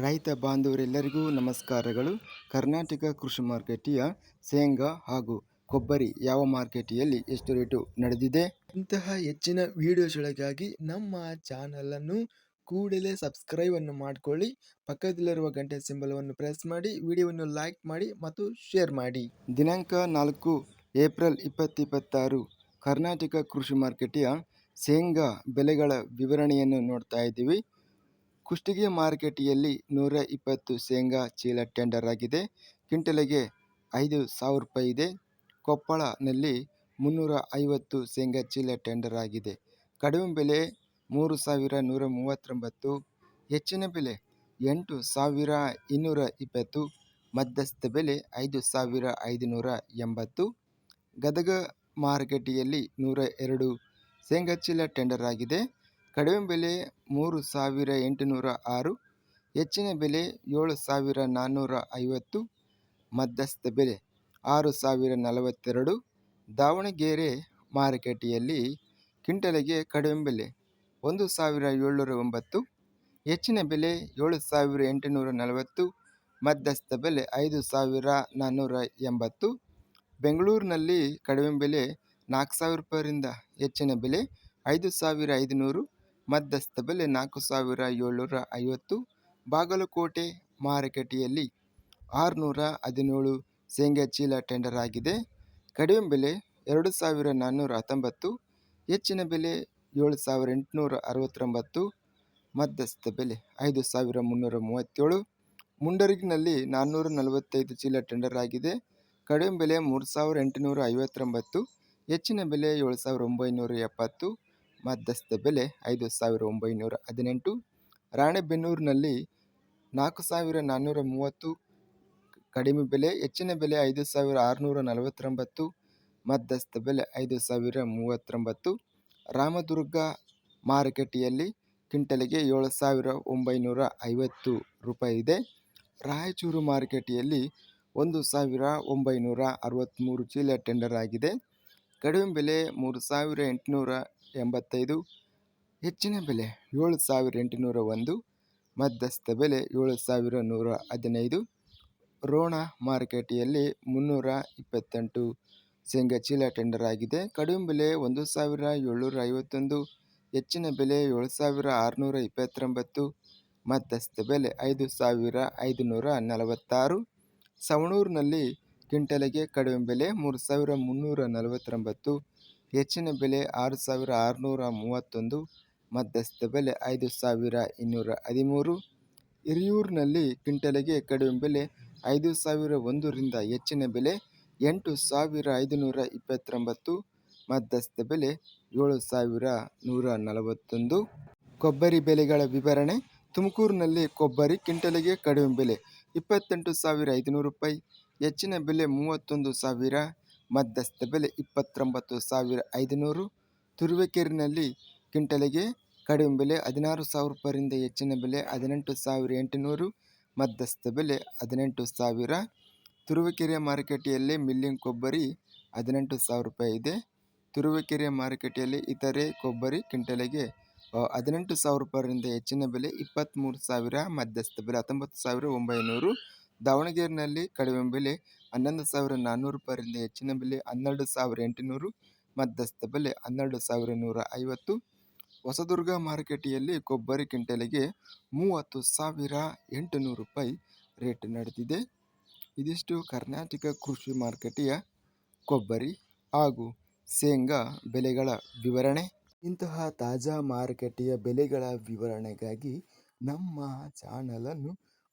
ರೈತ ಬಾಂಧವರೆಲ್ಲರಿಗೂ ನಮಸ್ಕಾರಗಳು. ಕರ್ನಾಟಕ ಕೃಷಿ ಮಾರುಕಟ್ಟೆಯ ಶೇಂಗಾ ಹಾಗೂ ಕೊಬ್ಬರಿ ಯಾವ ಮಾರುಕಟ್ಟೆಯಲ್ಲಿ ಎಷ್ಟು ರೇಟು ನಡೆದಿದೆ? ಇಂತಹ ಹೆಚ್ಚಿನ ವಿಡಿಯೋಸ್ಗಳಿಗಾಗಿ ನಮ್ಮ ಚಾನಲನ್ನು ಕೂಡಲೇ ಸಬ್ಸ್ಕ್ರೈಬ್ ಅನ್ನು ಮಾಡಿಕೊಳ್ಳಿ. ಪಕ್ಕದಲ್ಲಿರುವ ಗಂಟೆ ಸಿಂಬಲವನ್ನು ಪ್ರೆಸ್ ಮಾಡಿ, ವಿಡಿಯೋವನ್ನು ಲೈಕ್ ಮಾಡಿ ಮತ್ತು ಶೇರ್ ಮಾಡಿ. ದಿನಾಂಕ 4 ಏಪ್ರಿಲ್ 2026 ಕರ್ನಾಟಕ ಕೃಷಿ ಮಾರುಕಟ್ಟೆಯ ಶೇಂಗಾ ಬೆಲೆಗಳ ವಿವರಣೆಯನ್ನು ನೋಡ್ತಾ ಇದ್ದೀವಿ. ಕುಷ್ಟಗಿ ಮಾರುಕಟ್ಟೆಯಲ್ಲಿ 120 ಶೇಂಗಾ ಚೀಲ ಟೆಂಡರ್ ಆಗಿದೆ. ಕ್ವಿಂಟಲಿಗೆ 5,000 ರೂಪಾಯಿ ಇದೆ. ಕೊಪ್ಪಳನಲ್ಲಿ 350 ಶೇಂಗಾ ಚೀಲ ಟೆಂಡರ್ ಆಗಿದೆ. ಕಡಿಮೆ ಬೆಲೆ 3,139, ಹೆಚ್ಚಿನ ಬೆಲೆ 8,220, ಮಧ್ಯಸ್ಥ ಬೆಲೆ 5,580. ಗದಗ ಮಾರುಕಟ್ಟೆಯಲ್ಲಿ 102 ಶೇಂಗಾ ಚೀಲ ಟೆಂಡರ್ ಆಗಿದೆ. ಕಡಿಮೆ ಬೆಲೆ 3,806, ಹೆಚ್ಚಿನ ಬೆಲೆ 7,450, ಮಧ್ಯಸ್ಥ ಬೆಲೆ 6,042. ದಾವಣಗೆರೆ ಮಾರುಕಟ್ಟೆಯಲ್ಲಿ ಕ್ವಿಂಟಲಿಗೆ ಕಡಿಮೆ ಬೆಲೆ 1,709, ಹೆಚ್ಚಿನ ಬೆಲೆ 7,840, ಮಧ್ಯಸ್ಥ ಬೆಲೆ 5,480. ಬೆಂಗಳೂರಿನಲ್ಲಿ ಕಡಿಮೆ ಬೆಲೆ 4,000 ರೂಪಾಯಿಯಿಂದ ಹೆಚ್ಚಿನ ಬೆಲೆ 5,500, ಮಧ್ಯಸ್ಥ ಬೆಲೆ 4,750. ಬಾಗಲಕೋಟೆ ಮಾರುಕಟ್ಟೆಯಲ್ಲಿ 617 ಶೇಂಗಾ ಚೀಲ ಟೆಂಡರ್ ಆಗಿದೆ. ಕಡಿಮೆ ಬೆಲೆ 2,419, ಹೆಚ್ಚಿನ ಬೆಲೆ 7,869, ಮಧ್ಯಸ್ಥ ಬೆಲೆ 5,337. ಮುಂಡರಗಿನಲ್ಲಿ 445 ಚೀಲ ಟೆಂಡರ್ ಆಗಿದೆ. ಕಡಿಮೆ ಬೆಲೆ 3,859, ಹೆಚ್ಚಿನ ಬೆಲೆ 7,970, ಮಧ್ಯಸ್ಥ ಬೆಲೆ 5,918. ರಾಣೆಬೆನ್ನೂರಿನಲ್ಲಿ 4,430, ಕಡಿಮೆ ಬೆಲೆ, ಹೆಚ್ಚಿನ ಬೆಲೆ 5,649, ಮಧ್ಯಸ್ಥ ಬೆಲೆ 5,039. ರಾಮದುರ್ಗ ಮಾರುಕಟ್ಟೆಯಲ್ಲಿ ಕ್ವಿಂಟಲಿಗೆ 7,950 ರೂಪಾಯಿ ಇದೆ. ರಾಯಚೂರು ಮಾರುಕಟ್ಟೆಯಲ್ಲಿ 1,963 ಚೀಲ ಟೆಂಡರ್ ಆಗಿದೆ. ಕಡಿಮೆ ಬೆಲೆ 3,885, ಹೆಚ್ಚಿನ ಬೆಲೆ 7,801, ಮಧ್ಯಸ್ಥ ಬೆಲೆ 7,115. ರೋಣ ಮಾರುಕಟ್ಟೆಯಲ್ಲಿ 328 ಶೇಂಗಾ ಚೀಲ ಟೆಂಡರ್ ಆಗಿದೆ. ಕಡಿಮೆ ಬೆಲೆ 1,751, ಹೆಚ್ಚಿನ ಬೆಲೆ 7,629, ಮಧ್ಯಸ್ಥ ಬೆಲೆ 5,546. ಸವಣೂರಿನಲ್ಲಿ ಕ್ವಿಂಟಲಿಗೆ ಕಡಿಮೆ ಬೆಲೆ 3,349, ಹೆಚ್ಚಿನ ಬೆಲೆ 6,631, ಮಧ್ಯಸ್ಥ ಬೆಲೆ 5,213. ಹಿರಿಯೂರಿನಲ್ಲಿ ಕ್ವಿಂಟಲಿಗೆ ಕಡಿಮೆ ಬೆಲೆ 5,001ರಿಂದ ಹೆಚ್ಚಿನ ಬೆಲೆ 8,529, ಮಧ್ಯಸ್ಥ ಬೆಲೆ 7,141. ಕೊಬ್ಬರಿ ಬೆಲೆಗಳ ವಿವರಣೆ. ತುಮಕೂರಿನಲ್ಲಿ ಕೊಬ್ಬರಿ ಕ್ವಿಂಟಲಿಗೆ ಕಡಿಮೆ ಬೆಲೆ 28,500 ರೂಪಾಯಿ, ಹೆಚ್ಚಿನ ಬೆಲೆ 31,000, ಮಧ್ಯಸ್ಥ ಬೆಲೆ 29,500. ತುರುವೇಕೆರೆಯಲ್ಲಿ ಕ್ವಿಂಟಲಿಗೆ ಕಡಿಮೆ ಬೆಲೆ 16,000 ರೂಪಾಯಿಯಿಂದ ಹೆಚ್ಚಿನ ಬೆಲೆ 18,800, ಮಧ್ಯಸ್ಥ ಬೆಲೆ 18,000. ತುರುವೇಕೆರೆ ಮಾರುಕಟ್ಟೆಯಲ್ಲಿ ಮಿಲ್ಲಿಂಗ್ ಕೊಬ್ಬರಿ 18,000 ರೂಪಾಯಿ ಇದೆ. ತುರುವೇಕೆರೆ ಮಾರುಕಟ್ಟೆಯಲ್ಲಿ ಇತರೆ ಕೊಬ್ಬರಿ ಕ್ವಿಂಟಲಿಗೆ 18,000 ರೂಪಾಯಿಯಿಂದ ಹೆಚ್ಚಿನ ಬೆಲೆ 23,000, ಮಧ್ಯಸ್ಥ ಬೆಲೆ 19,900. ದಾವಣಗೆರೆಯಲ್ಲಿ ಕಡಿಮೆ ಬೆಲೆ 11,400 ರೂಪಾಯಿಯಿಂದ ಹೆಚ್ಚಿನ ಬೆಲೆ 12,800, ಮಧ್ಯಸ್ಥ ಬೆಲೆ 12,150. ಹೊಸದುರ್ಗ ಮಾರುಕಟ್ಟೆಯಲ್ಲಿ ಕೊಬ್ಬರಿ ಕ್ವಿಂಟಲಿಗೆ 30,800 ರೂಪಾಯಿ ರೇಟ್ ನಡೆದಿದೆ. ಇದಿಷ್ಟು ಕರ್ನಾಟಕ ಕೃಷಿ ಮಾರುಕಟ್ಟೆಯ ಕೊಬ್ಬರಿ ಹಾಗೂ ಶೇಂಗಾ ಬೆಲೆಗಳ ವಿವರಣೆ. ಇಂತಹ ತಾಜಾ ಮಾರುಕಟ್ಟೆಯ ಬೆಲೆಗಳ ವಿವರಣೆಗಾಗಿ ನಮ್ಮ ಚಾನಲನ್ನು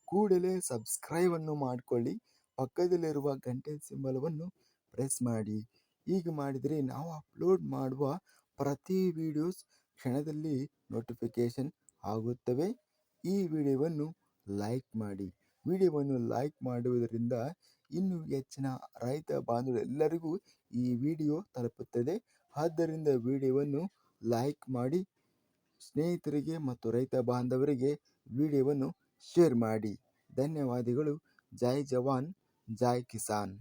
ಕೂಡಲೇ ಸಬ್ಸ್ಕ್ರೈಬ್ ಅನ್ನು ಮಾಡಿಕೊಳ್ಳಿ. ಪಕ್ಕದಲ್ಲಿರುವ ಗಂಟೆ ಸಿಂಬಲವನ್ನು ಪ್ರೆಸ್ ಮಾಡಿ. ಹೀಗೆ ಮಾಡಿದರೆ ನಾವು ಅಪ್ಲೋಡ್ ಮಾಡುವ ಪ್ರತಿ ವಿಡಿಯೋಸ್ ಕ್ಷಣದಲ್ಲಿ ನೋಟಿಫಿಕೇಷನ್ ಆಗುತ್ತವೆ. ಈ ವಿಡಿಯೋವನ್ನು ಲೈಕ್ ಮಾಡಿ. ವಿಡಿಯೋವನ್ನು ಲೈಕ್ ಮಾಡುವುದರಿಂದ ಇನ್ನೂ ಹೆಚ್ಚಿನ ರೈತ ಬಾಂಧವರೆಲ್ಲರಿಗೂ ಈ ವಿಡಿಯೋ ತಲುಪುತ್ತದೆ. ಆದ್ದರಿಂದ ವಿಡಿಯೋವನ್ನು ಲೈಕ್ ಮಾಡಿ, ಸ್ನೇಹಿತರಿಗೆ ಮತ್ತು ರೈತ ಬಾಂಧವರಿಗೆ ವಿಡಿಯೋವನ್ನು ಶೇರ್ ಮಾಡಿ. ಧನ್ಯವಾದಗಳು. ಜೈ ಜವಾನ್, ಜೈ ಕಿಸಾನ್.